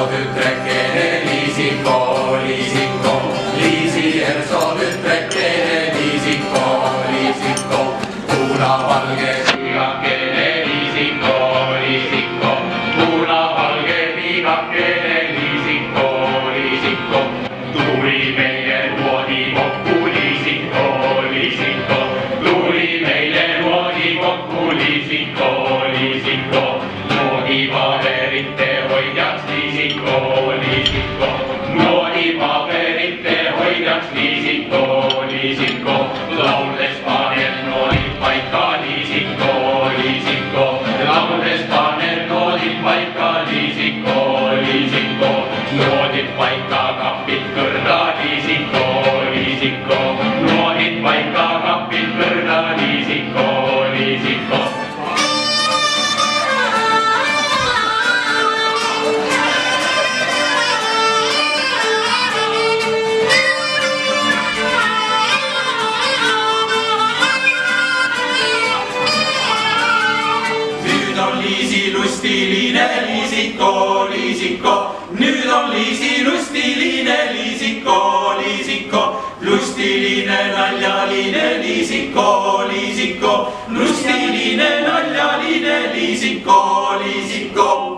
tütrekene liisiko, liisiko, Liisi Ersoo tütrekene liisiko, liisiko, punavalge liigakene liisiko, liisiko, punavalge liigakene liisiko, liisiko, tuli meie luodi kokku liisiko, liisiko, tuli meie luodi kokku liisiko, liisiko, noodipaberite hoidjaks liisiko, liisiko, noodipaberite hoidjaks liisiko, liisiko, lauldes paneb noodid paika liisiko, liisiko, lauldes paneb noodid paika liisiko, liisiko, noodid paika kapid kõrda liisiko, liisiko, noodid paika kapid kõrda liisiko, liisiko. Liisi lustiline liisiko, liisiko, nüüd on Liisi lustiline liisiko, liisiko, lustiline naljaline liisiko, liisiko, lustiline naljaline liisiko, liisiko.